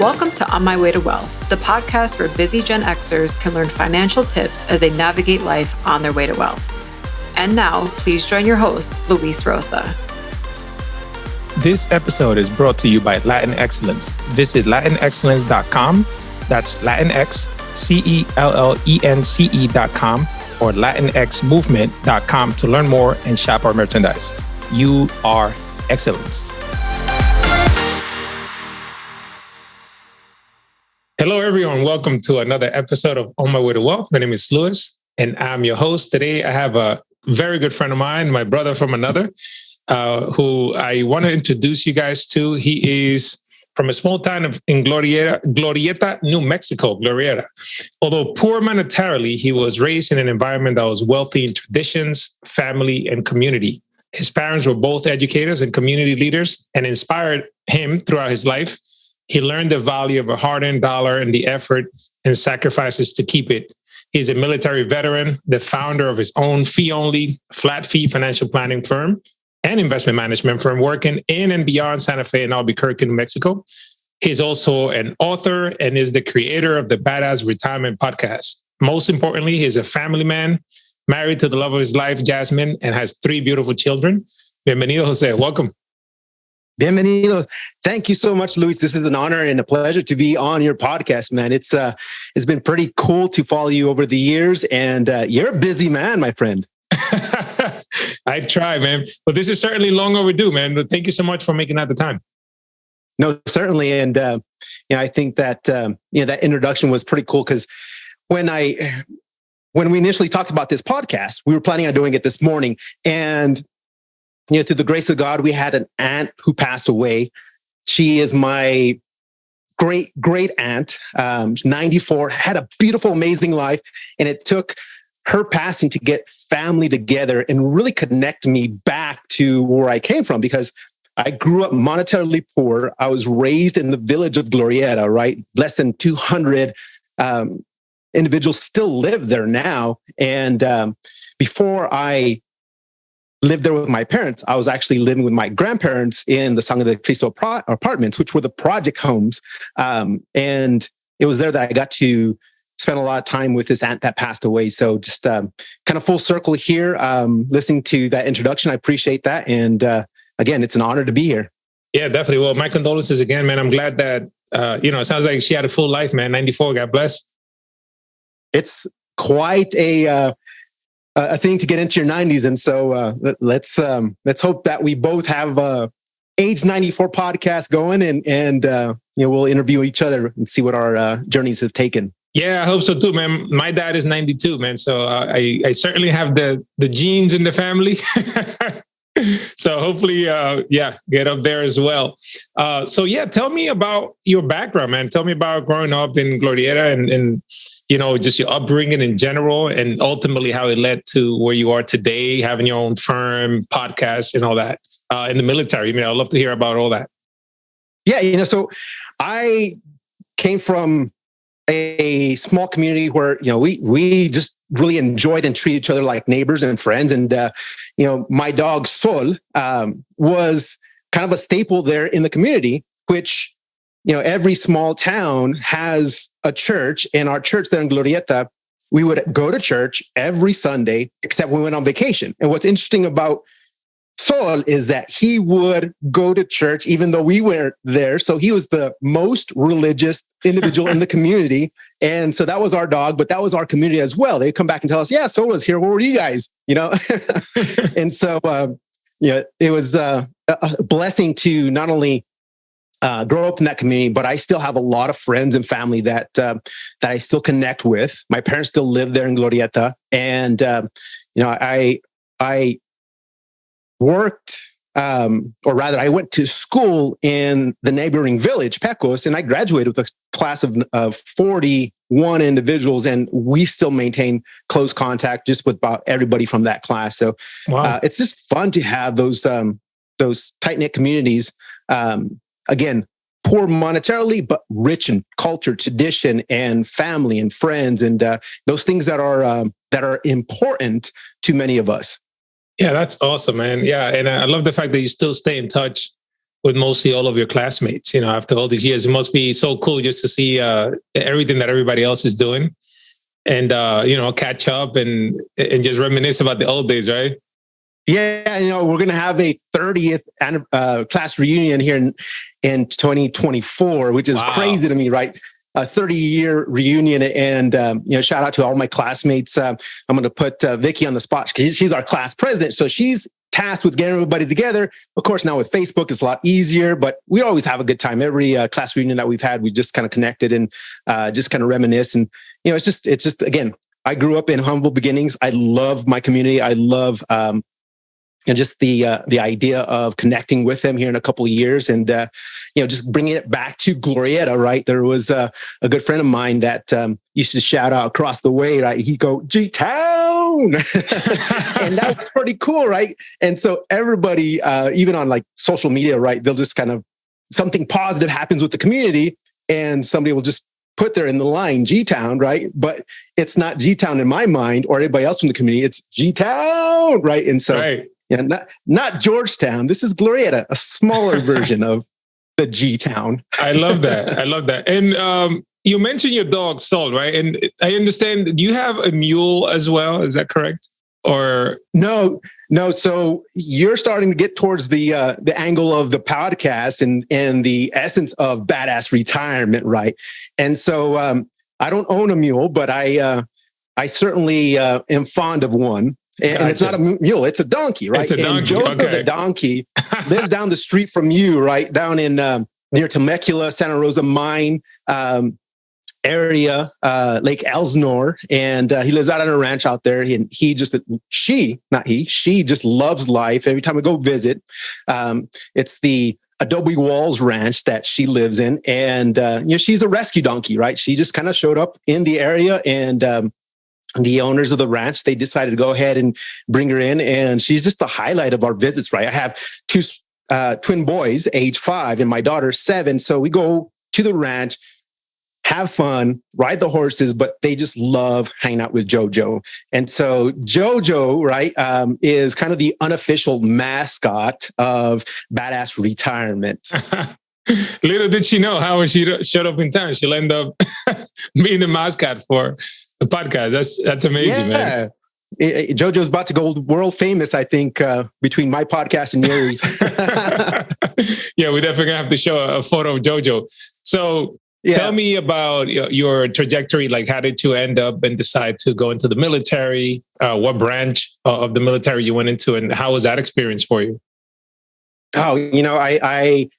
Welcome to On My Way to Wealth, the podcast where busy Gen Xers can learn financial tips as they navigate life on their way to wealth. And now, please join your host, Luis Rosa. This episode is brought to you by Latin Excellence. Visit latinexcellence.com. That's Latinx, CELLENCE.com or latinxmovement.com to learn more and shop our merchandise. You are excellence. Hello, everyone. Welcome to another episode of On My Way to Wealth. My name is Luis, and I'm your host. Today, I have a very good friend of mine, my brother from another, who I want to introduce you guys to. He is from a small town in Glorieta, New Mexico, Glorieta. Although poor monetarily, he was raised in an environment that was wealthy in traditions, family, and community. His parents were both educators and community leaders and inspired him throughout his life. He learned the value of a hard-earned dollar and the effort and sacrifices to keep it. He's a military veteran, the founder of his own fee-only, flat-fee financial planning firm and investment management firm working in and beyond Santa Fe and Albuquerque, New Mexico. He's also an author and is the creator of the Badass Retirement Podcast. Most importantly, he's a family man, married to the love of his life, Jasmine, and has 3 beautiful children. Bienvenido, Jose. Welcome. Bienvenido. Thank you so much, Luis. This is an honor and a pleasure to be on your podcast, man. It's been pretty cool to follow you over the years, and you're a busy man, my friend. I try, man. But this is certainly long overdue, man. But thank you so much for making out the time. No, certainly. And I think that that introduction was pretty cool because when we initially talked about this podcast, we were planning on doing it this morning, and through the grace of God, we had an aunt who passed away. She is my great aunt, 94, had a beautiful, amazing life. And it took her passing to get family together and really connect me back to where I came from, because I grew up monetarily poor. I was raised in the village of Glorieta, right? Less than 200 individuals still live there now. And before I lived there with my parents, I was actually living with my grandparents in the Sangre de Cristo apartments, which were the project homes. And it was there that I got to spend a lot of time with this aunt that passed away. So just kind of full circle here, listening to that introduction. I appreciate that. And again, it's an honor to be here. Yeah, definitely. Well, my condolences again, man. I'm glad that, it sounds like she had a full life, man. 94, God bless. It's quite a thing to get into your 90s. And so let's hope that we both have Age 94 podcast going and we'll interview each other and see what our journeys have taken. Yeah, I hope so too, man. My dad is 92, man. So I certainly have the genes in the family. So hopefully, get up there as well. Tell me about your background, man. Tell me about growing up in Glorieta and just your upbringing in general, and ultimately how it led to where you are today, having your own firm, podcast, and all that in the military. I'd love to hear about all that. Yeah, so I came from a small community where, we just really enjoyed and treated each other like neighbors and friends. And, my dog Sol was kind of a staple there in the community, which, every small town has a church, and our church there in Glorieta, we would go to church every Sunday, except when we went on vacation. And what's interesting about Sol is that he would go to church even though we weren't there. So he was the most religious individual in the community. And so that was our dog, but that was our community as well. They'd come back and tell us, yeah, Sol was here. Where were you guys? And so, it was a blessing to not only grow up in that community, but I still have a lot of friends and family that I still connect with. My parents still live there in Glorieta. And, I worked, or rather I went to school in the neighboring village, Pecos, and I graduated with a class of 41 individuals, and we still maintain close contact just with about everybody from that class. So wow. It's just fun to have those tight-knit communities. Again, poor monetarily, but rich in culture, tradition, and family and friends, and those things that are important to many of us. Yeah, that's awesome, man. Yeah, and I love the fact that you still stay in touch with mostly all of your classmates. After all these years, it must be so cool just to see everything that everybody else is doing, and catch up and just reminisce about the old days, right? Yeah, we're going to have a 30th class reunion here in 2024, which is crazy to me, right? A 30-year reunion, and shout out to all my classmates. I'm going to put Vicky on the spot because she's our class president, so she's tasked with getting everybody together. Of course, now with Facebook, it's a lot easier, but we always have a good time. Every class reunion that we've had, we just kind of connected and just kind of reminisce. And it's just again, I grew up in humble beginnings. I love my community. I love and just the idea of connecting with them here in a couple of years, and just bringing it back to Glorieta, right? There was a good friend of mine that used to shout out across the way, right? He'd go, G-Town! And that was pretty cool, right? And so everybody, even on like social media, right, they'll just kind of, something positive happens with the community, and somebody will just put there in the line, G-Town, right? But it's not G-Town in my mind or anybody else from the community, it's G-Town, right? And so... Right. Not Georgetown. This is Glorieta, a smaller version of the G-Town. I love that. And you mentioned your dog Salt, right? And I understand, do you have a mule as well? Is that correct? Or no. So you're starting to get towards the angle of the podcast and the essence of badass retirement, right? And so I don't own a mule, but I certainly am fond of one. And it's not a mule, it's a donkey, right? It's a donkey. And Jojo the donkey lives down the street from you, right? Down in near Temecula, Santa Rosa Mine area, Lake Elsinore. And he lives out on a ranch out there. And she just loves life. Every time we go visit, it's the Adobe Walls Ranch that she lives in. And, she's a rescue donkey, right? She just kind of showed up in the area, and the owners of the ranch, they decided to go ahead and bring her in, and she's just the highlight of our visits, right? I have two twin boys, age 5, and my daughter 7. So we go to the ranch, have fun, ride the horses, but they just love hanging out with Jojo. And so Jojo, right, is kind of the unofficial mascot of badass retirement. Little did she know how when she showed up in town, she'll end up being the mascot for the podcast. That's amazing, man. Jojo's about to go world famous, I think, between my podcast and yours. Yeah, we definitely have to show a photo of Jojo. So tell me about your trajectory. Like, how did you end up and decide to go into the military? What branch of the military you went into, and how was that experience for you? Oh, I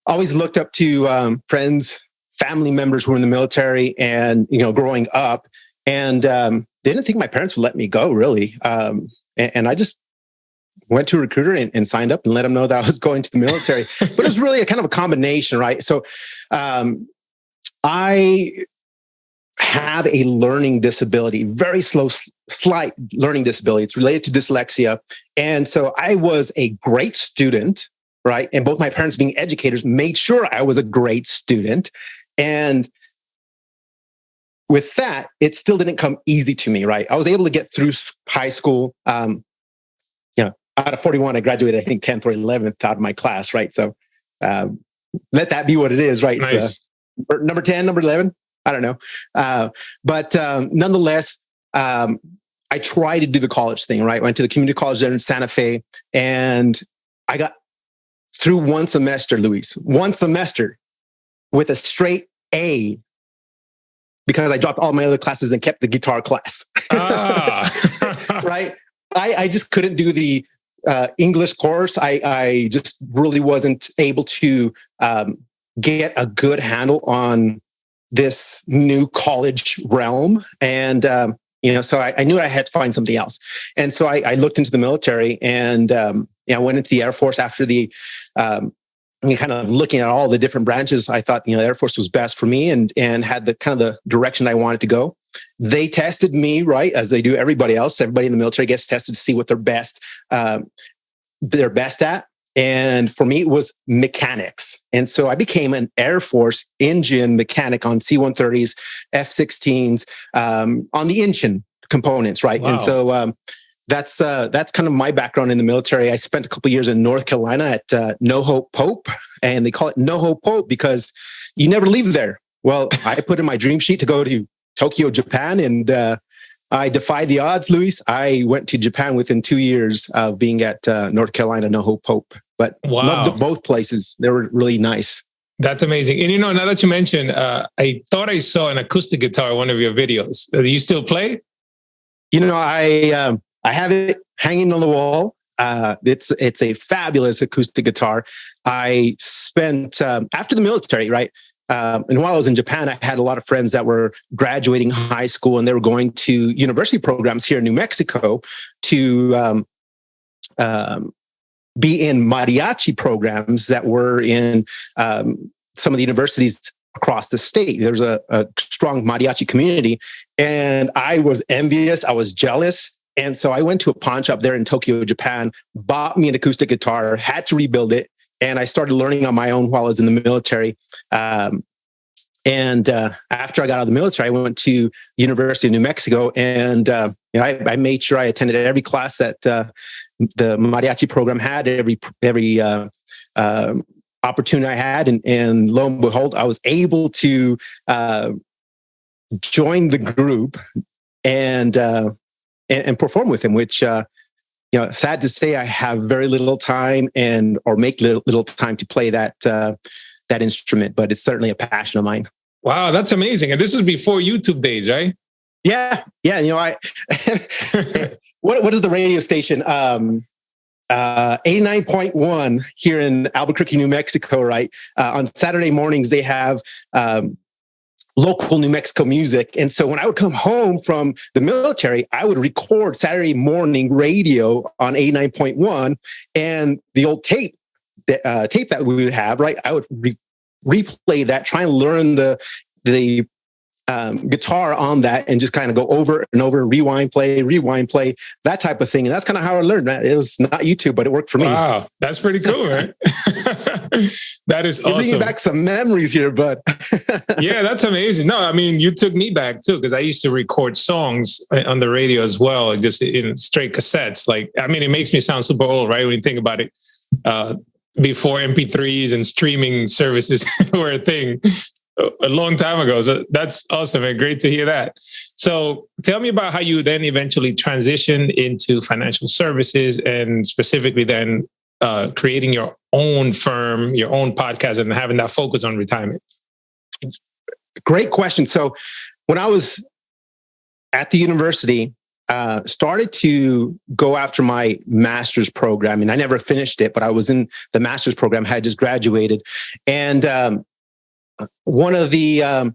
always looked up to friends, family members who were in the military, and, growing up. And they didn't think my parents would let me go, really. And I just went to a recruiter and signed up and let them know that I was going to the military. But it was really a kind of a combination, right? So I have a learning disability, very slight learning disability. It's related to dyslexia. And so I was a great student, right? And both my parents, being educators, made sure I was a great student. And with that, it still didn't come easy to me, right? I was able to get through high school. Out of 41, I graduated, I think, 10th or 11th out of my class, right? So let that be what it is, right? Nice. Number 10, number 11, I don't know. But nonetheless, I tried to do the college thing, right? Went to the community college there in Santa Fe, and I got through one semester, Luis, with a straight A, because I dropped all my other classes and kept the guitar class. Right? I just couldn't do the English course. I just really wasn't able to get a good handle on this new college realm. And, so I knew I had to find something else. And so I looked into the military, and I went into the Air Force after the kind of looking at all the different branches. I thought, the Air Force was best for me, and had the kind of the direction I wanted to go. They tested me, right, as they do everybody else. Everybody in the military gets tested to see what they're best at. And for me, it was mechanics. And so I became an Air Force engine mechanic on C-130s, F-16s, on the engine components, right? Wow. And so that's kind of my background in the military. I spent a couple of years in North Carolina at No Hope Pope, and they call it No Hope Pope because you never leave there. Well, I put in my dream sheet to go to Tokyo, Japan, and I defied the odds, Luis. I went to Japan within 2 years of being at North Carolina No Hope Pope. But loved both places. They were really nice. That's amazing. And now that you mentioned, I thought I saw an acoustic guitar in one of your videos. Do you still play? I have it hanging on the wall. It's a fabulous acoustic guitar. I spent after the military, right? And while I was in Japan, I had a lot of friends that were graduating high school, and they were going to university programs here in New Mexico to be in mariachi programs that were in some of the universities across the state. There's a strong mariachi community, and I was envious. I was jealous. And so I went to a pawn shop there in Tokyo, Japan, bought me an acoustic guitar, had to rebuild it. And I started learning on my own while I was in the military. And after I got out of the military, I went to University of New Mexico, and I made sure I attended every class that the mariachi program had, every opportunity I had, and lo and behold, I was able to join the group and perform with him, which sad to say, I have very little time or make little time to play that instrument, but it's certainly a passion of mine. Wow, that's amazing. And this was before YouTube days, right? Yeah. What is the radio station? 89.1 here in Albuquerque, New Mexico, right? On Saturday mornings, they have local New Mexico music. And so when I would come home from the military, I would record Saturday morning radio on 89.1, and the old tape that we would have, right? I would replay that, try and learn the guitar on that, and just kind of go over and over, rewind, play, that type of thing. And that's kind of how I learned, man. It was not YouTube, but it worked for me. Wow, that's pretty cool, man. That is awesome. Bringing back some memories here, bud. Yeah, that's amazing. No, I mean, you took me back too, because I used to record songs on the radio as well, just in straight cassettes. It makes me sound super old, right? When you think about it, before MP3s and streaming services were a thing a long time ago. So that's awesome and great to hear that. So tell me about how you then eventually transitioned into financial services, and specifically then creating your own firm, your own podcast, and having that focus on retirement. Great question. So when I was at the university, started to go after my master's program, and I never finished it, but I was in the master's program, had just graduated. And one of the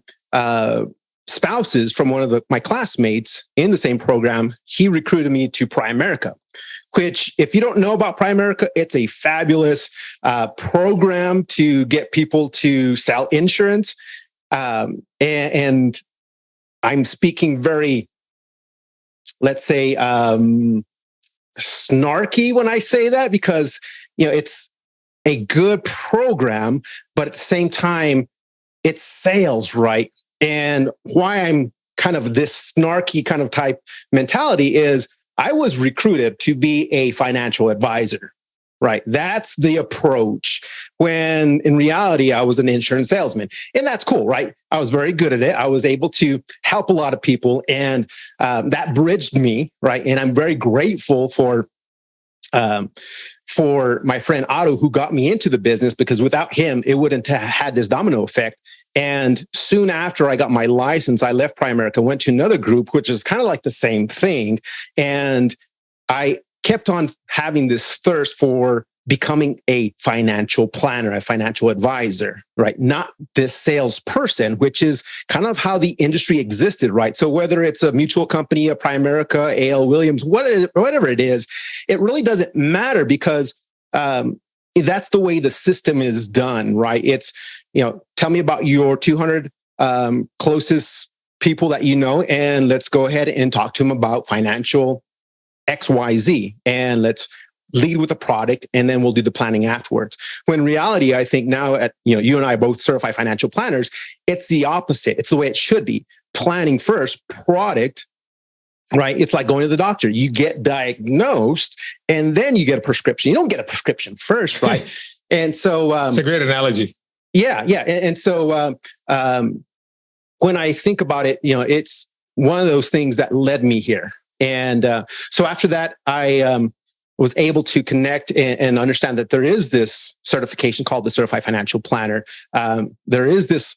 spouses from one of my classmates in the same program, he recruited me to Primerica, which, if you don't know about Primerica, it's a fabulous program to get people to sell insurance. And I'm speaking very, let's say, snarky when I say that, because, it's a good program, but at the same time, it's sales, right? And why I'm kind of this snarky kind of type mentality is I was recruited to be a financial advisor, right? That's the approach, when in reality, I was an insurance salesman. And that's cool, right? I was very good at it. I was able to help a lot of people, and that bridged me, right? And I'm very grateful for my friend Otto, who got me into the business, because without him, it wouldn't have had this domino effect. And soon after I got my license, I left Primerica, went to another group, which is kind of like the same thing. And I kept on having this thirst for becoming a financial planner, a financial advisor, right? Not this salesperson, which is kind of how the industry existed, right? So whether it's a mutual company, a Primerica, A.L. Williams, whatever it is, it really doesn't matter, because that's the way the system is done, right? It's, tell me about your 200 closest people that you know, and let's go ahead and talk to them about financial XYZ, and let's lead with a product, and then we'll do the planning afterwards. When in reality, I think now you and I are both certified financial planners, it's the opposite. It's the way it should be. Planning first, product right? It's like going to the doctor. You get diagnosed and then you get a prescription. You don't get a prescription first, right? And so it's a great analogy. Yeah. And so when I think about it, it's one of those things that led me here. And so after that, I was able to connect and understand that there is this certification called the Certified Financial Planner. There is this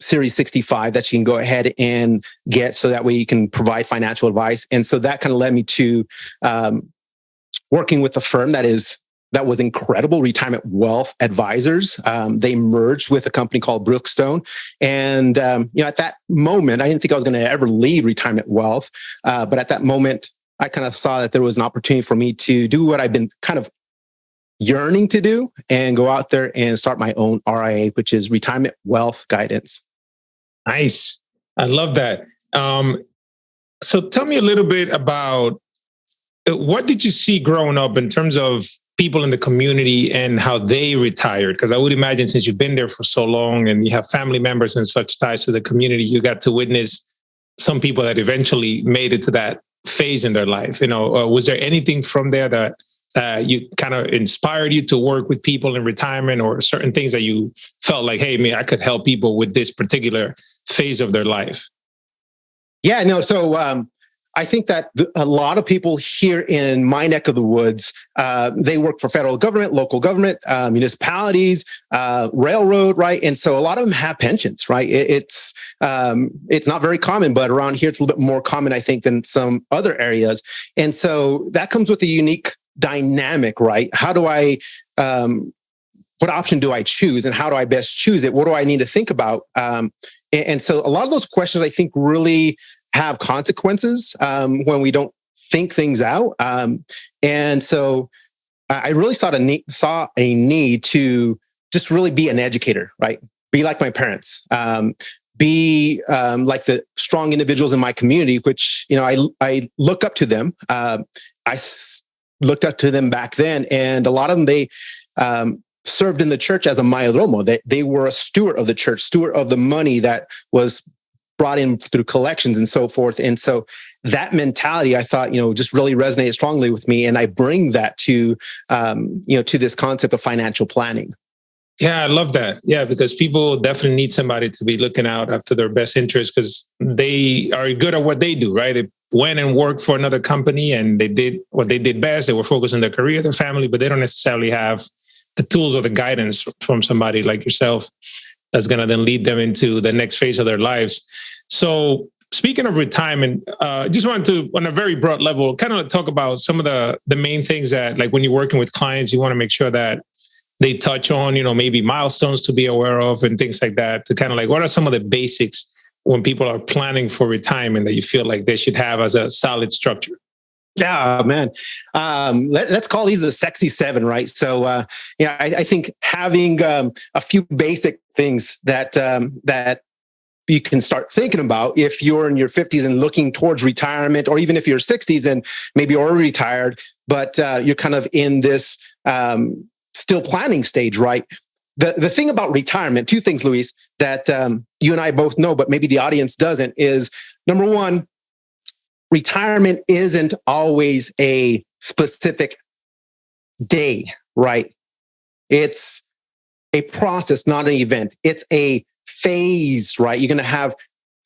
Series 65 that you can go ahead and get, so that way you can provide financial advice. And so that kind of led me to working with a firm that was incredible, Retirement Wealth Advisors. They merged with a company called Brookstone. And at that moment, I didn't think I was going to ever leave Retirement Wealth. But at that moment, I kind of saw that there was an opportunity for me to do what I've been kind of yearning to do, and go out there and start my own RIA, which is Retirement Wealth Guidance. Nice. I love that. So tell me a little bit about what did you see growing up in terms of people in the community and how they retired? Because I would imagine, since you've been there for so long and you have family members and such ties to the community, you got to witness some people that eventually made it to that phase in their life. Was there anything from there that you kind of inspired you to work with people in retirement, or certain things that you felt like, hey, man, I could help people with this particular phase of their life? Yeah, no. So I think that a lot of people here in my neck of the woods, they work for federal government, local government, municipalities, railroad, right? And so a lot of them have pensions, right? It's not very common, but around here it's a little bit more common, I think, than some other areas. And so that comes with a unique dynamic, right? How do I, what option do I choose, and how do I best choose it? What do I need to think about? And so a lot of those questions, I think, really have consequences when we don't think things out. And so I really saw a need to just really be an educator, right? Be like my parents, be like the strong individuals in my community, which, I look up to them. I looked up to them back then, and a lot of them, they served in the church as a mayordomo. They were a steward of the church, steward of the money that was brought in through collections and so forth. And so that mentality, I thought, just really resonated strongly with me. And I bring that to this concept of financial planning. Yeah, I love that. Yeah, because people definitely need somebody to be looking out after their best interest, because they are good at what they do, right? They went and worked for another company and they did what they did best. They were focused on their career, their family, but they don't necessarily have the tools or the guidance from somebody like yourself that's going to then lead them into the next phase of their lives. So speaking of retirement, just wanted to, on a very broad level, kind of talk about some of the main things that, like, when you're working with clients, you want to make sure that they touch on, maybe milestones to be aware of and things like that, to kind of like, what are some of the basics when people are planning for retirement that you feel like they should have as a solid structure? Yeah, man. Let's call these the sexy 7, right? So, I think having a few basic things that you can start thinking about if you're in your 50s and looking towards retirement, or even if you're 60s and maybe already retired, but you're kind of in this still planning stage, right? The thing about retirement, 2 things, Luis, that you and I both know, but maybe the audience doesn't, is number 1, retirement isn't always a specific day, right? It's a process, not an event. It's a phase, right? You're going to have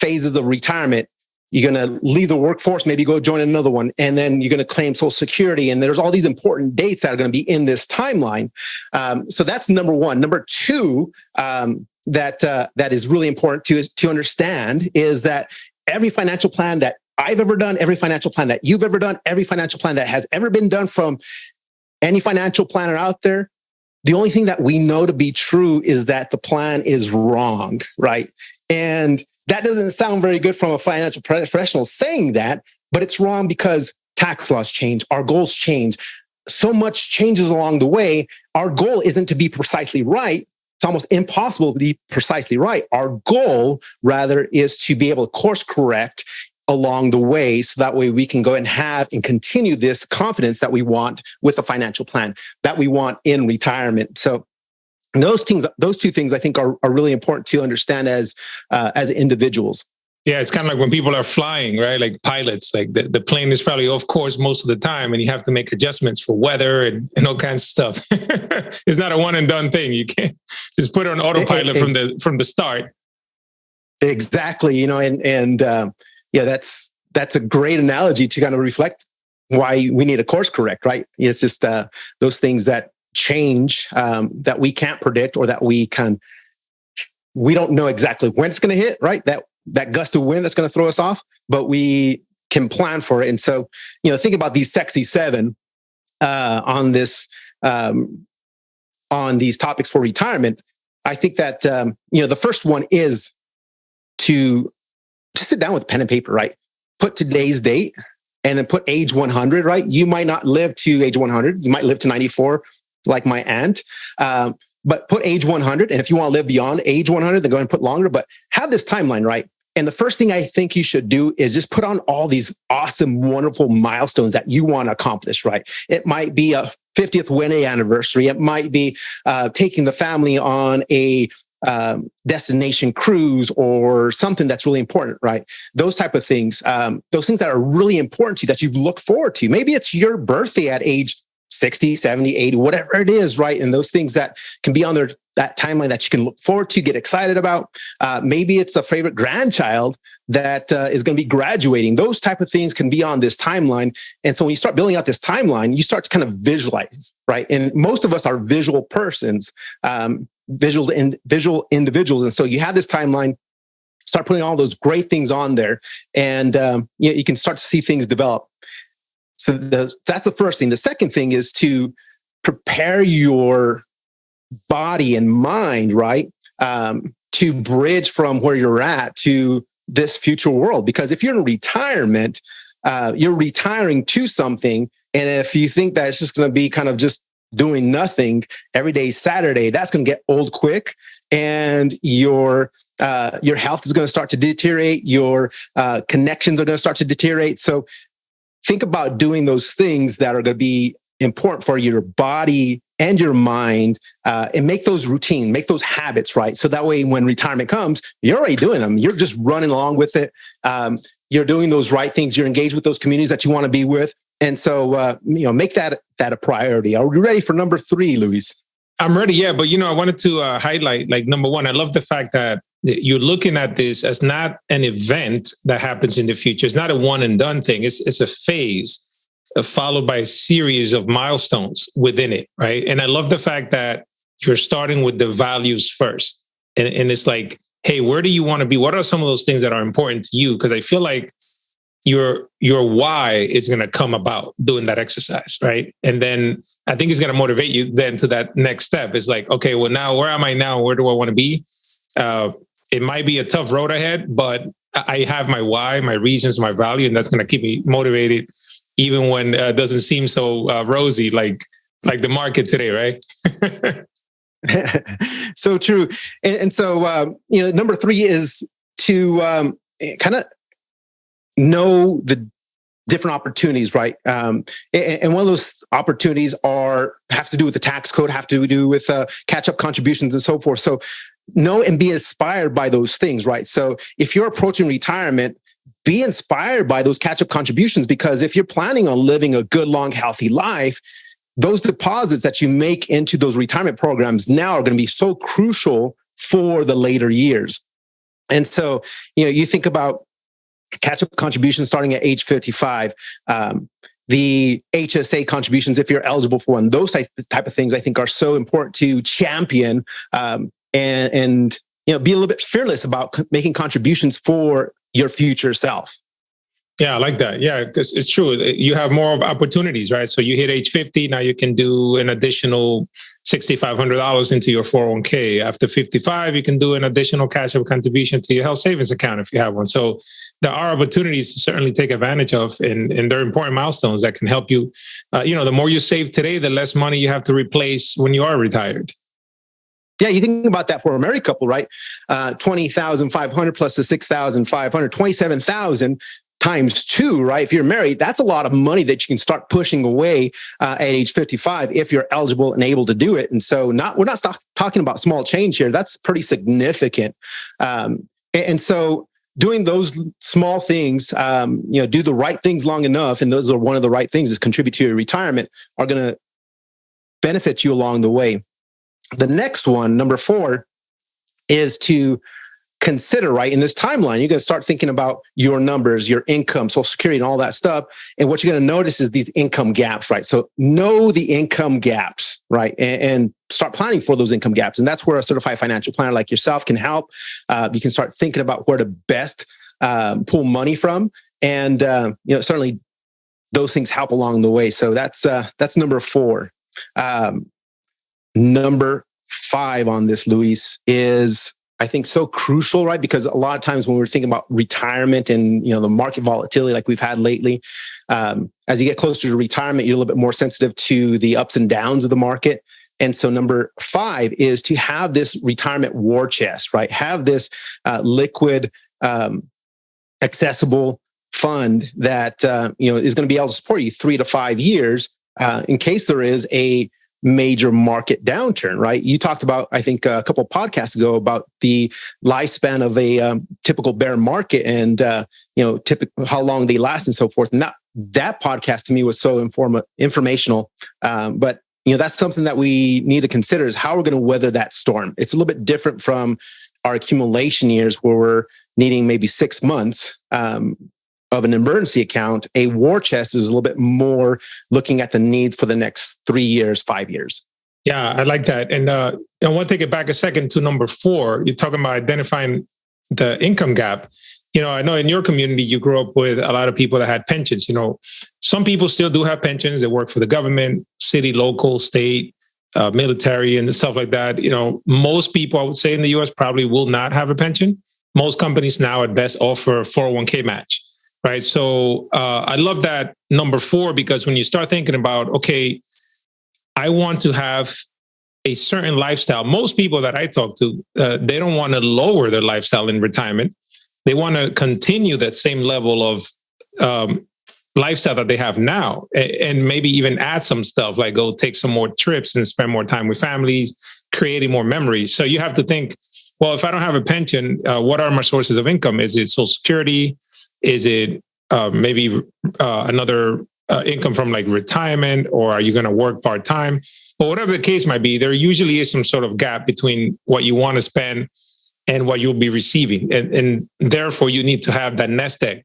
phases of retirement. You're going to leave the workforce, maybe go join another one, and then you're going to claim Social Security. And there's all these important dates that are going to be in this timeline. So that's number 1. Number 2, that is really important to understand, is that every financial plan that I've ever done, every financial plan that you've ever done, every financial plan that has ever been done from any financial planner out there, the only thing that we know to be true is that the plan is wrong, right? And that doesn't sound very good from a financial professional saying that, but it's wrong because tax laws change, our goals change, so much changes along the way. Our goal isn't to be precisely right. It's almost impossible to be precisely right. Our goal, rather, is to be able to course correct along the way, so that way we can go and have and continue this confidence that we want with a financial plan, that we want in retirement. So those 2 things, I think, are really important to understand as individuals. Yeah, it's kind of like when people are flying, right? Like pilots, like the plane is probably off course most of the time, and you have to make adjustments for weather and all kinds of stuff. It's not a one and done thing. You can't just put it on autopilot from the start. Exactly. Yeah, that's a great analogy to kind of reflect why we need a course correct, right? It's just those things that change that we can't predict, or that we don't know exactly when it's going to hit, right? That gust of wind that's going to throw us off, but we can plan for it. And so, think about these sexy 7 on these topics for retirement. I think that, the first one is to just sit down with pen and paper, right? Put today's date and then put age 100, right? You might not live to age 100. You might live to 94, like my aunt. But put age 100. And if you want to live beyond age 100, then go ahead and put longer. But have this timeline, right? And the first thing I think you should do is just put on all these awesome, wonderful milestones that you want to accomplish, right? It might be a 50th wedding anniversary. It might be taking the family on a destination cruise, or something that's really important, right? Those type of things, those things that are really important to you that you look forward to. Maybe it's your birthday at age 60, 70, 80, whatever it is, right? And those things that can be on that timeline that you can look forward to, get excited about. Maybe it's a favorite grandchild that is going to be graduating. Those type of things can be on this timeline. And so when you start building out this timeline, you start to kind of visualize, right? And most of us are visual persons, visual individuals. And so you have this timeline, start putting all those great things on there, and you can start to see things develop. So that's the first thing. The second thing is to prepare your body and mind, right? To bridge from where you're at to this future world. Because if you're in retirement, you're retiring to something. And if you think that it's just going to be kind of just doing nothing every day, Saturday, that's going to get old quick. And your health is going to start to deteriorate. Your connections are going to start to deteriorate. So think about doing those things that are going to be important for your body and your mind, and make those routine, make those habits, right? So that way, when retirement comes, you're already doing them. You're just running along with it. You're doing those right things. You're engaged with those communities that you want to be with. And so, make that a priority. Are we ready for number 3, Luis? I'm ready. Yeah. But, I wanted to highlight, like, number one, I love the fact that you're looking at this as not an event that happens in the future. It's not a one and done thing. It's a phase followed by a series of milestones within it. Right. And I love the fact that you're starting with the values first. And it's like, hey, where do you want to be? What are some of those things that are important to you? Because I feel like your why is going to come about doing that exercise, right? And then I think it's going to motivate you then to that next step. It's like, okay, well, now where am I now? Where do I want to be? It might be a tough road ahead, but I have my why, my reasons, my value, and that's going to keep me motivated, even when it doesn't seem so rosy, like the market today, right? So true. And so, number 3 is to kind of know the different opportunities, right? And one of those opportunities have to do with the tax code, have to do with catch-up contributions and so forth. So know and be inspired by those things, right? So if you're approaching retirement, be inspired by those catch-up contributions, because if you're planning on living a good, long, healthy life, those deposits that you make into those retirement programs now are going to be so crucial for the later years. And so, you think about catch-up contributions starting at age 55, the HSA contributions, if you're eligible for one, those type of things I think are so important to champion, and be a little bit fearless about making contributions for your future self. Yeah, I like that. Yeah, because it's true. You have more of opportunities, right? So you hit age 50, now you can do an additional $6,500 into your 401k. After 55, you can do an additional cash-up contribution to your health savings account if you have one. So there are opportunities to certainly take advantage of, and they're important milestones that can help you. The more you save today, the less money you have to replace when you are retired. Yeah, you think about that for a married couple, right? 20,500 plus the 6,500, 27,000 times 2, right? If you're married, that's a lot of money that you can start pushing away at age 55 if you're eligible and able to do it. And so we're not talking about small change here. That's pretty significant. And so doing those small things, do the right things long enough, and those are one of the right things is contribute to your retirement, are going to benefit you along the way. The next one, number 4, is to consider, right, in this timeline, you're going to start thinking about your numbers, your income, Social Security, and all that stuff. And what you're going to notice is these income gaps, right? So know the income gaps, right? And start planning for those income gaps. And that's where a certified financial planner like yourself can help. You can start thinking about where to best pull money from. And, certainly those things help along the way. So that's number 4. Number 5 on this, Luis, is I think so crucial, right? Because a lot of times when we're thinking about retirement and, the market volatility like we've had lately, as you get closer to retirement, you're a little bit more sensitive to the ups and downs of the market. And so number 5 is to have this retirement war chest, right? Have this liquid, accessible fund that, is going to be able to support you 3 to 5 years in case there is a major market downturn, right? You talked about, I think a couple of podcasts ago, about the lifespan of a typical bear market and, how long they last and so forth. And that podcast to me was so informational. But that's something that we need to consider is how we're going to weather that storm. It's a little bit different from our accumulation years where we're needing maybe 6 months of an emergency account. A war chest is a little bit more looking at the needs for the next 3 years, 5 years. Yeah, I like that. And I want to take it back a second to number 4. You're talking about identifying the income gap. I know in your community, you grew up with a lot of people that had pensions. Some people still do have pensions. They work for the government, city, local, state, military, and stuff like that. Most people, I would say in the US, probably will not have a pension. Most companies now at best offer a 401k match. Right. So I love that number 4, because when you start thinking about, okay, I want to have a certain lifestyle. Most people that I talk to, they don't want to lower their lifestyle in retirement. They want to continue that same level of lifestyle that they have now, and maybe even add some stuff like go take some more trips and spend more time with families, creating more memories. So you have to think, well, if I don't have a pension, what are my sources of income? Is it Social Security? Is it maybe another income from like retirement, or are you going to work part-time? But whatever the case might be, there usually is some sort of gap between what you want to spend and what you'll be receiving. And therefore, you need to have that nest egg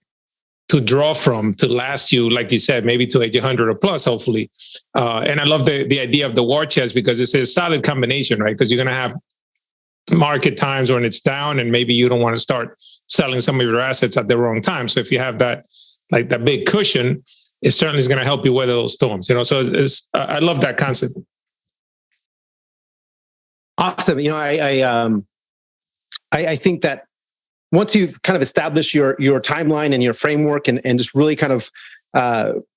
to draw from to last you, like you said, maybe to age 100 or plus, hopefully. And I love the idea of the war chest because it's a solid combination, right? Because you're going to have market times when it's down, and maybe you don't want to start selling some of your assets at the wrong time. So if you have that, like that big cushion, it certainly is going to help you weather those storms. So I love that concept. Awesome. I think that once you've kind of established your timeline and your framework and just really kind of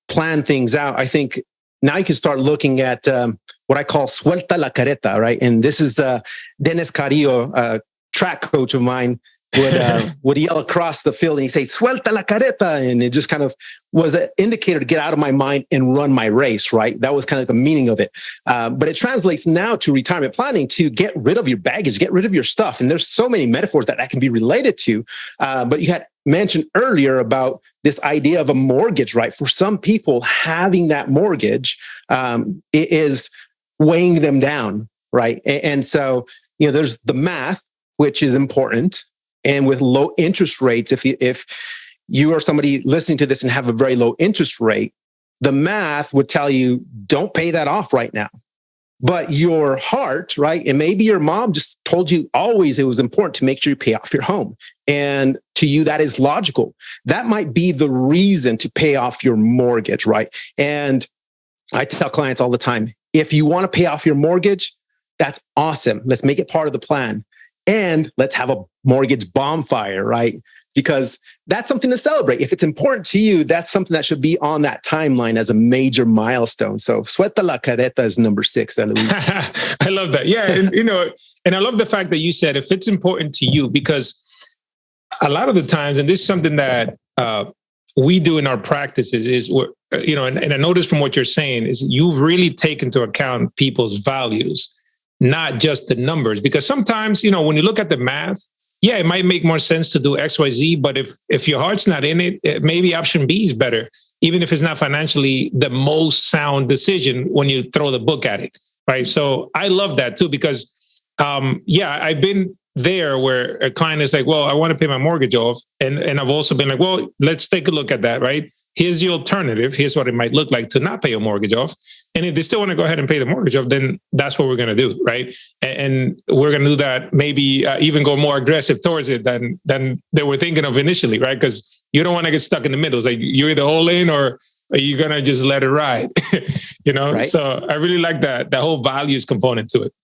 plan things out, I think now you can start looking at what I call suelta la careta, right? And this is Dennis Carrillo, a track coach of mine, would yell across the field and he'd say, suelta la careta. And it just kind of was an indicator to get out of my mind and run my race, right? That was kind of the meaning of it. But it translates now to retirement planning to get rid of your baggage, get rid of your stuff. And there's so many metaphors that can be related to. But you had mentioned earlier about this idea of a mortgage, right? For some people, having that mortgage is weighing them down, right? And so, there's the math, which is important. And with low interest rates, if you are somebody listening to this and have a very low interest rate, the math would tell you, don't pay that off right now. But your heart, right? And maybe your mom just told you always it was important to make sure you pay off your home. And to you, that is logical. That might be the reason to pay off your mortgage, right? And I tell clients all the time, if you want to pay off your mortgage, that's awesome. Let's make it part of the plan. And let's have a mortgage bonfire, right? Because that's something to celebrate. If it's important to you, that's something that should be on that timeline as a major milestone. So suelta la careta is number 6, at least. I love that. Yeah. And I love the fact that you said, if it's important to you, because a lot of the times, and this is something that we do in our practices is, and I notice from what you're saying is you really take into account people's values, not just the numbers. Because sometimes, when you look at the math, yeah, it might make more sense to do XYZ, but if your heart's not in it, maybe option B is better, even if it's not financially the most sound decision when you throw the book at it, right? So I love that too, because I've been there where a client is like, well, I want to pay my mortgage off. And I've also been like, well, let's take a look at that, right? Here's the alternative. Here's what it might look like to not pay your mortgage off. And if they still want to go ahead and pay the mortgage off, then that's what we're going to do, right? And we're going to do that, maybe even go more aggressive towards it than they were thinking of initially, right? Because you don't want to get stuck in the middle. It's like you're either all in or are you going to just let it ride, Right? So I really like that whole values component to it.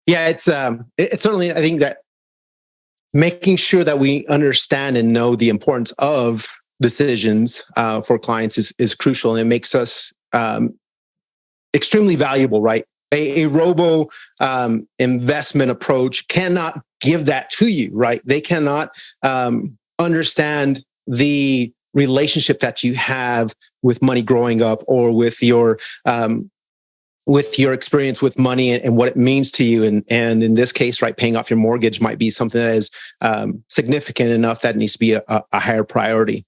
Yeah, it's certainly, I think that making sure that we understand and know the importance of decisions for clients is crucial, and it makes us extremely valuable, right? A robo investment approach cannot give that to you, right? They cannot understand the relationship that you have with money growing up, or with your experience with money and what it means to you. And in this case, right, paying off your mortgage might be something that is significant enough that it needs to be a higher priority.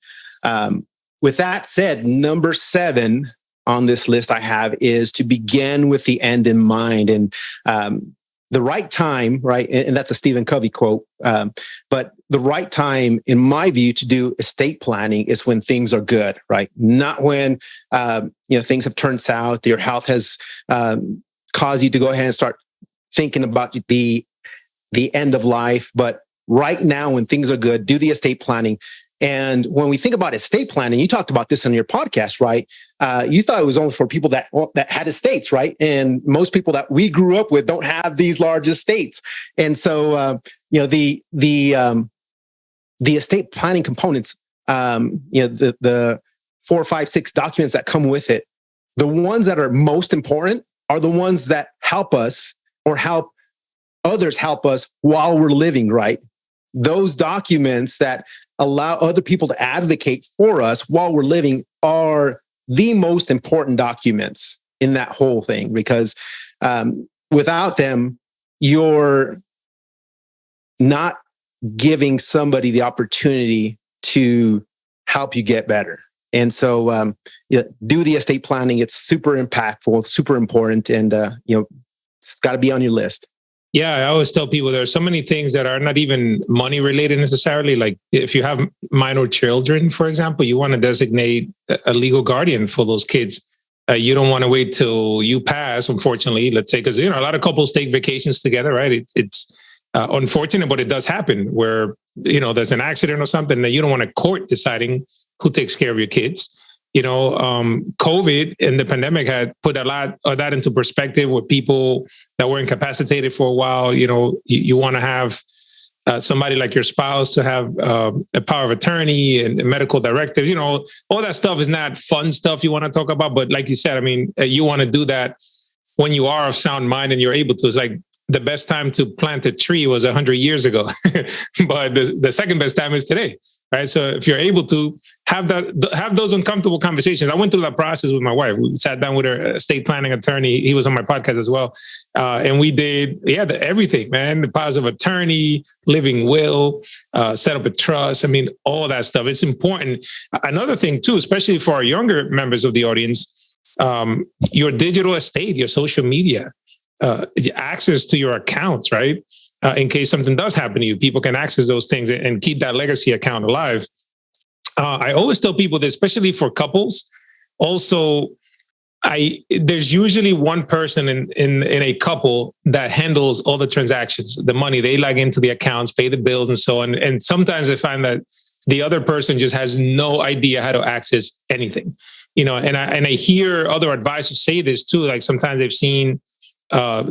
With that said, number 7 on this list I have is to begin with the end in mind. And the right time, right, and that's a Stephen Covey quote, but the right time, in my view, to do estate planning is when things are good, right? Not when things have turned south, your health has caused you to go ahead and start thinking about the end of life, but right now when things are good, do the estate planning. And when we think about estate planning, you talked about this on your podcast, right? You thought it was only for people that had estates, right? And most people that we grew up with don't have these large estates. And so, the estate planning components, the 4, 5, 6 documents that come with it, the ones that are most important are the ones that help us or help others help us while we're living, right? Those documents that allow other people to advocate for us while we're living are the most important documents in that whole thing, because without them, you're not giving somebody the opportunity to help you get better. And so do the estate planning. It's super impactful, super important, and it's got to be on your list. Yeah, I always tell people there are so many things that are not even money related necessarily. Like if you have minor children, for example, you want to designate a legal guardian for those kids. You don't want to wait till you pass, unfortunately, let's say, because a lot of couples take vacations together, right? It's unfortunate, but it does happen where, there's an accident or something that you don't want a court deciding who takes care of your kids. COVID and the pandemic had put a lot of that into perspective with people that were incapacitated for a while. You want to have somebody like your spouse to have a power of attorney and medical directives. All that stuff is not fun stuff you want to talk about. But like you said, you want to do that when you are of sound mind and you're able to. It's like the best time to plant a tree was 100 years ago, but the second best time is today. Right. So if you're able to have those uncomfortable conversations, I went through that process with my wife. We sat down with her estate planning attorney. He was on my podcast as well. And we did, everything, man, the powers of attorney, living will, set up a trust. All that stuff. It's important. Another thing too, especially for our younger members of the audience, your digital estate, your social media, access to your accounts, right? In case something does happen to you, people can access those things and keep that legacy account alive. I always tell people this, especially for couples. Also, there's usually one person in a couple that handles all the transactions, the money they log into the accounts, pay the bills, and so on. And sometimes I find that the other person just has no idea how to access anything. And I hear other advisors say this too. Like sometimes they've seen,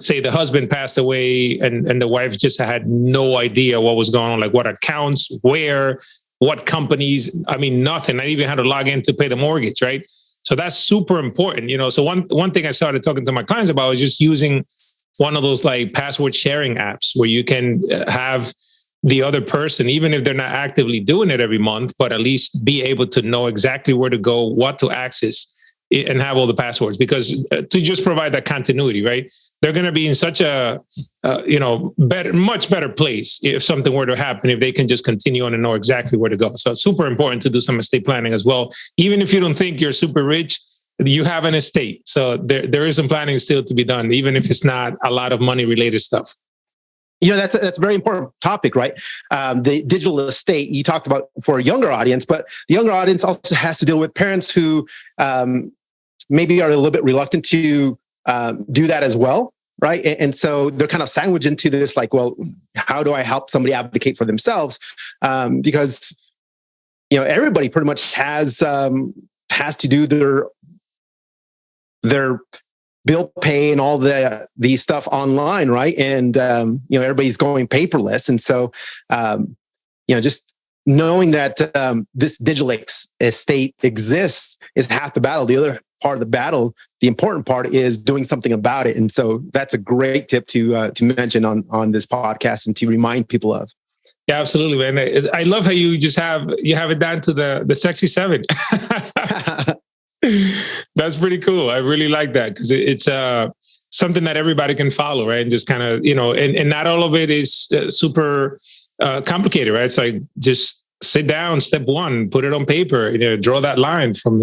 say the husband passed away and the wife just had no idea what was going on, like what accounts, where, what companies, nothing, not even how to log in to pay the mortgage, right? So that's super important, So one thing I started talking to my clients about was just using one of those like password sharing apps where you can have the other person, even if they're not actively doing it every month, but at least be able to know exactly where to go, what to access, and have all the passwords, because to just provide that continuity, right? they're going to be in such a, much better place if something were to happen, if they can just continue on and know exactly where to go. So it's super important to do some estate planning as well. Even if you don't think you're super rich, you have an estate. So there is some planning still to be done, even if it's not a lot of money related stuff. That's a very important topic, right? The digital estate you talked about for a younger audience, but the younger audience also has to deal with parents who maybe are a little bit reluctant to do that as well, right? And so they're kind of sandwiched into this, like, well, how do I help somebody advocate for themselves? Because everybody pretty much has to do their bill pay and all the stuff online, right? And everybody's going paperless, and so just knowing that this digital estate exists is half the battle. The other part of the battle, the important part, is doing something about it. And so that's a great tip to mention on this podcast and to remind people of. Yeah, absolutely, man. I love how you have it down to the sexy 7. That's pretty cool. I really like that because it's something that everybody can follow, right? And just kind of, and not all of it is super complicated, right? It's like just sit down, step 1, put it on paper, draw that line from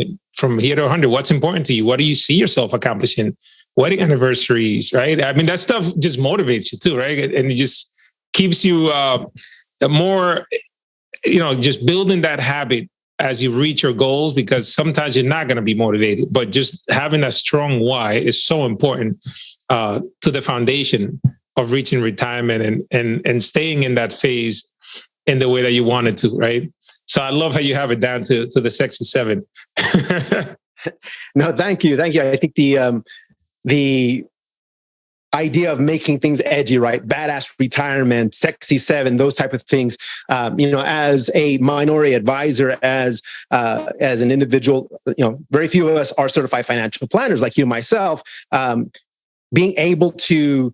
here to 100. What's important to you? What do you see yourself accomplishing? Wedding anniversaries, right? I mean, that stuff just motivates you too, right? And it just keeps you more, just building that habit as you reach your goals, because sometimes you're not going to be motivated, but just having a strong why is so important to the foundation of reaching retirement and staying in that phase in the way that you wanted to, right? So I love how you have it down to the sexy 7. No, thank you. I think the idea of making things edgy, right? Badass retirement, sexy 7, those type of things. As a minority advisor, as an individual, very few of us are certified financial planners like you, myself. Being able to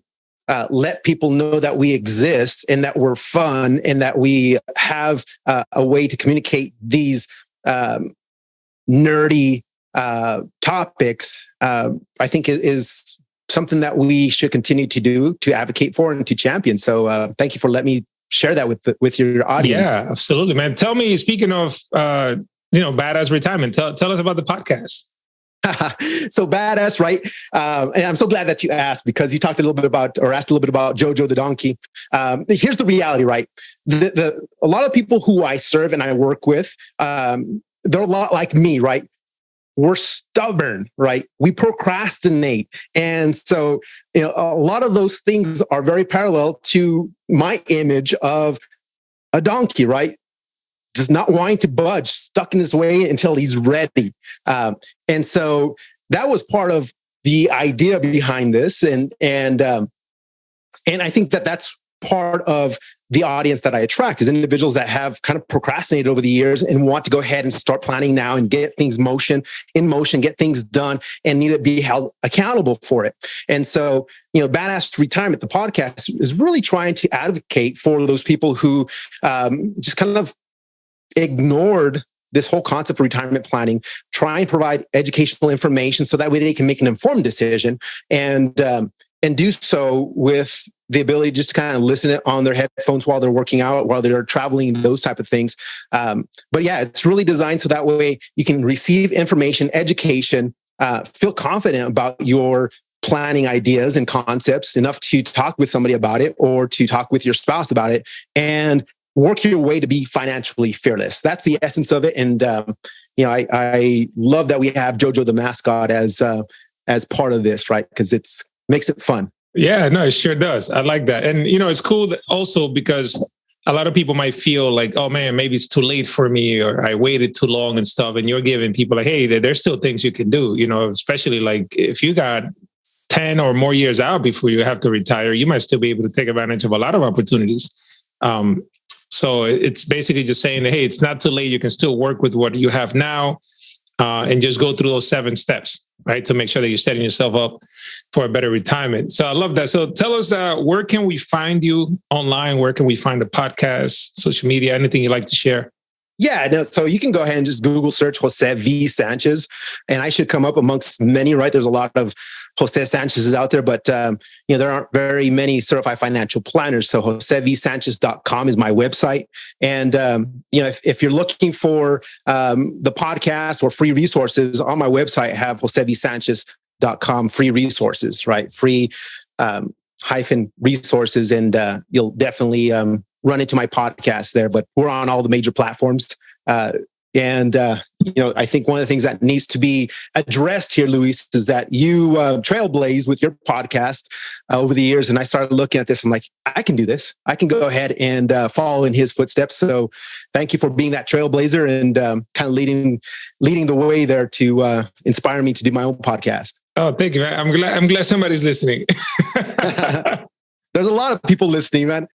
let people know that we exist and that we're fun and that we have a way to communicate these nerdy topics, I think is something that we should continue to do, to advocate for, and to champion. So thank you for letting me share that with your audience. Yeah, absolutely, man. Tell me, speaking of, badass retirement, tell us about the podcast. So badass, right? And I'm so glad that you asked, because you asked a little bit about Jojo the donkey. Here's the reality, right? A lot of people who I serve and I work with, they're a lot like me, right? We're stubborn, right? We procrastinate. And so, a lot of those things are very parallel to my image of a donkey, right? Just not wanting to budge, stuck in his way until he's ready. And so that was part of the idea behind this. And I think that that's part of the audience that I attract, is individuals that have kind of procrastinated over the years and want to go ahead and start planning now and get things in motion, get things done, and need to be held accountable for it. And so, Badass Retirement, the podcast, is really trying to advocate for those people who just kind of ignored this whole concept of retirement planning, try and provide educational information so that way they can make an informed decision and do so with the ability just to kind of listen it on their headphones while they're working out, while they're traveling, those type of things. But yeah, it's really designed so that way you can receive information, education, feel confident about your planning ideas and concepts enough to talk with somebody about it or to talk with your spouse about it, and work your way to be financially fearless. That's the essence of it. And, I love that we have Jojo the mascot as part of this, right? Because makes it fun. Yeah, no, it sure does. I like that. And, it's cool that also because a lot of people might feel like, oh man, maybe it's too late for me, or I waited too long and stuff. And you're giving people like, hey, there's still things you can do, especially like if you got 10 or more years out before you have to retire, you might still be able to take advantage of a lot of opportunities. So it's basically just saying, hey, it's not too late. You can still work with what you have now and just go through those 7 steps, right? To make sure that you're setting yourself up for a better retirement. So I love that. So tell us, where can we find you online? Where can we find the podcast, social media, anything you'd like to share? Yeah, no, so you can go ahead and just Google search Jose V. Sanchez, and I should come up amongst many, right? There's a lot of Jose Sanchez is out there, but there aren't very many certified financial planners. So josevsanchez.com is my website. And if you're looking for the podcast or free resources on my website, I have josevsanchez.com free resources, right? Free hyphen resources, and you'll definitely run into my podcast there. But we're on all the major platforms. I think one of the things that needs to be addressed here, Luis, is that you trailblazed with your podcast over the years. And I started looking at this. I'm like, I can do this. I can go ahead and follow in his footsteps. So thank you for being that trailblazer and kind of leading the way there to inspire me to do my own podcast. Oh, thank you, man. I'm glad somebody's listening. There's a lot of people listening, man.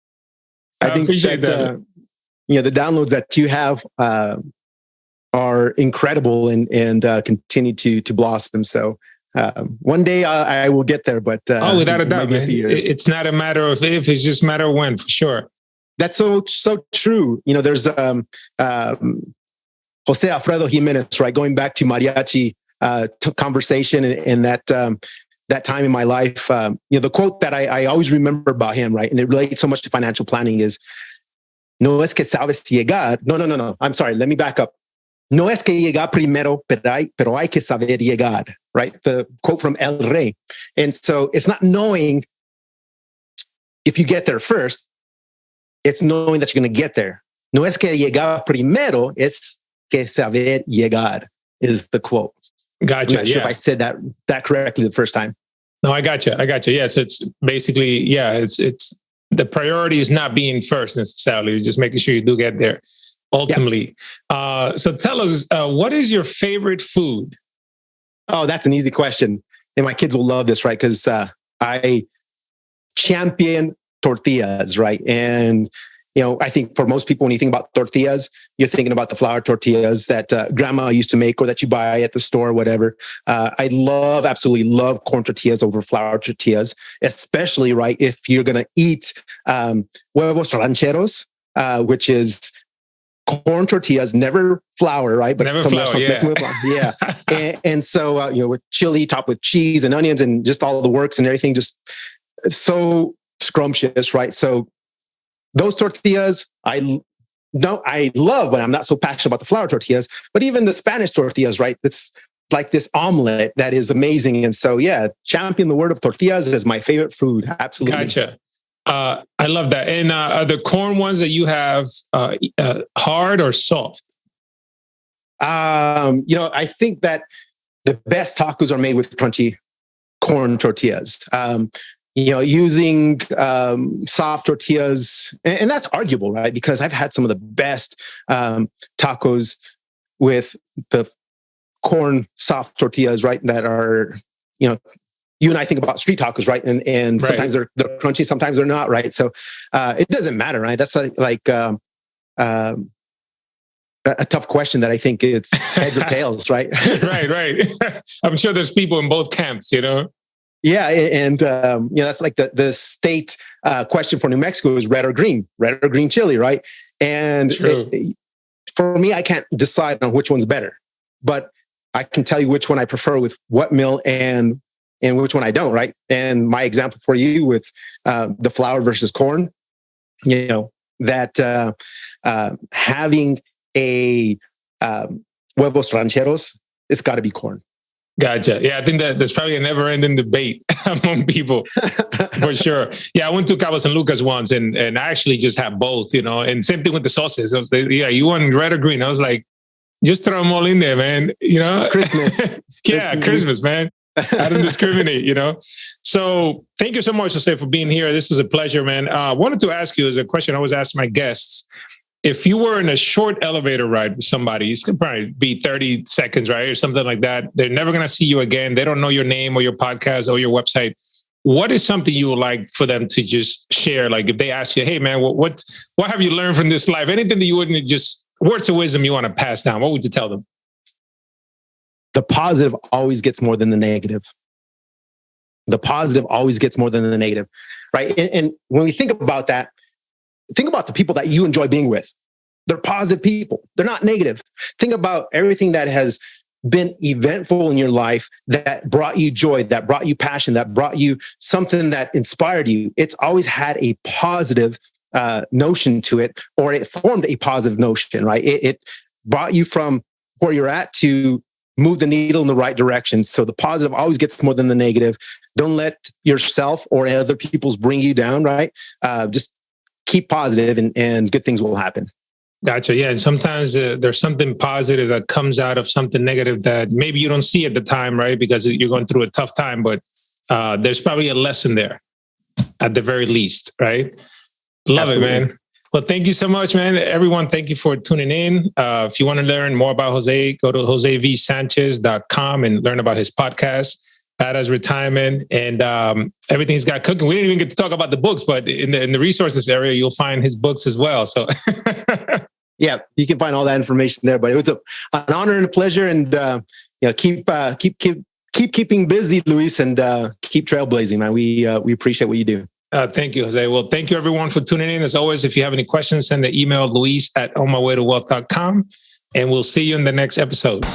I think appreciate that. The downloads that you have are incredible and continue to blossom. So one day I will get there, but without a doubt, man. It's not a matter of if, it's just a matter of when, for sure. That's so true. There's Jose Alfredo Jimenez, right? Going back to mariachi conversation and that time in my life, the quote that I always remember about him, right? And it relates so much to financial planning is, no es que sabes llegar. No. I'm sorry. Let me back up. No es que llegar primero, pero hay que saber llegar, right? The quote from El Rey. And so it's not knowing if you get there first, it's knowing that you're going to get there. No es que llegar primero, it's que saber llegar is the quote. Gotcha. I'm not sure if I said that correctly the first time. No, I gotcha. Yeah, so it's basically, it's the priority is not being first necessarily, just making sure you do get there ultimately. Yeah. So tell us, what is your favorite food? Oh, that's an easy question. And my kids will love this, right? Because I champion tortillas, right? And, I think for most people, when you think about tortillas, you're thinking about the flour tortillas that grandma used to make or that you buy at the store or whatever. I absolutely love corn tortillas over flour tortillas, especially, right, if you're going to eat huevos rancheros, which is corn tortillas, never flour, right? But never flour, yeah. And so, with chili topped with cheese and onions and just all the works and everything, just so scrumptious, right? So those tortillas, I love, but I'm not so passionate about the flour tortillas. But even the Spanish tortillas, right? It's like this omelet that is amazing. And so, champion the word of tortillas is my favorite food. Absolutely. Gotcha. I love that. And are the corn ones that you have hard or soft? I think that the best tacos are made with crunchy corn tortillas. Using soft tortillas, and that's arguable, right? Because I've had some of the best tacos with the corn soft tortillas, right? That are, you and I think about street tacos, right? And sometimes they're crunchy, sometimes they're not, right? So it doesn't matter, right? That's like a tough question that I think it's heads or tails, right? Right. I'm sure there's people in both camps, Yeah, and that's like the state question for New Mexico is red or green chili, right? And for me, I can't decide on which one's better, but I can tell you which one I prefer with what meal and which one I don't, right? And my example for you with the flour versus corn, that having a huevos rancheros, it's got to be corn. Gotcha. Yeah, I think that there's probably a never-ending debate among people, for sure. Yeah, I went to Cabo San Lucas once, and I actually just had both, and same thing with the sauces. I was like, you want red or green? I was like, just throw them all in there, man. Christmas. Yeah, Christmas, man. I don't discriminate, So thank you so much, Jose, for being here. This is a pleasure, man. I wanted to ask you, as a question I always ask my guests, if you were in a short elevator ride with somebody, it's going to probably be 30 seconds, right? Or something like that. They're never going to see you again. They don't know your name or your podcast or your website. What is something you would like for them to just share? Like if they ask you, hey, man, what have you learned from this life? Anything that you wouldn't just, words of wisdom you want to pass down, what would you tell them? The positive always gets more than the negative. The positive always gets more than the negative, right? And when we think about that, think about the people that you enjoy being with. They're positive people. They're not negative. Think about everything that has been eventful in your life that brought you joy, that brought you passion, that brought you something that inspired you, it's always had a positive notion to it, or it formed a positive notion, right? It brought you from where you're at to move the needle in the right direction. So the positive always gets more than the negative. Don't let yourself or other people's bring you down, right? Just keep positive and good things will happen. Gotcha. Yeah. And sometimes there's something positive that comes out of something negative that maybe you don't see at the time, right? Because you're going through a tough time, but there's probably a lesson there at the very least, right? Love Absolutely. It, man. Well, thank you so much, man. Everyone, thank you for tuning in. If you want to learn more about Jose, go to josevsanchez.com and learn about his podcast, Badass Retirement, and everything he's got cooking. We didn't even get to talk about the books, but in the resources area, you'll find his books as well. So, yeah, you can find all that information there. But it was an honor and a pleasure, and keep keeping busy, Luis, and keep trailblazing, man. We appreciate what you do. Thank you, Jose. Well, thank you everyone for tuning in. As always, if you have any questions, send an email, luis@onmywaytowealth.com, and we'll see you in the next episode.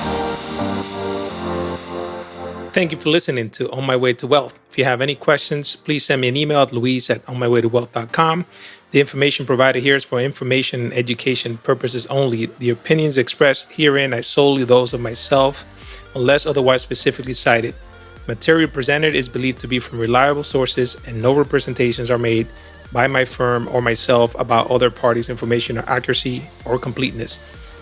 Thank you for listening to On My Way to Wealth. If you have any questions, please send me an email at luis@onmywaytowealth.com. The information provided here is for information and education purposes only. The opinions expressed herein are solely those of myself, unless otherwise specifically cited. Material presented is believed to be from reliable sources, and no representations are made by my firm or myself about other parties' information or accuracy or completeness.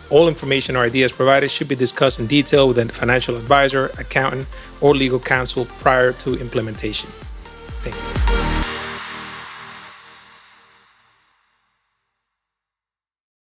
All information or ideas provided should be discussed in detail with a financial advisor, accountant, or legal counsel prior to implementation. Thank you.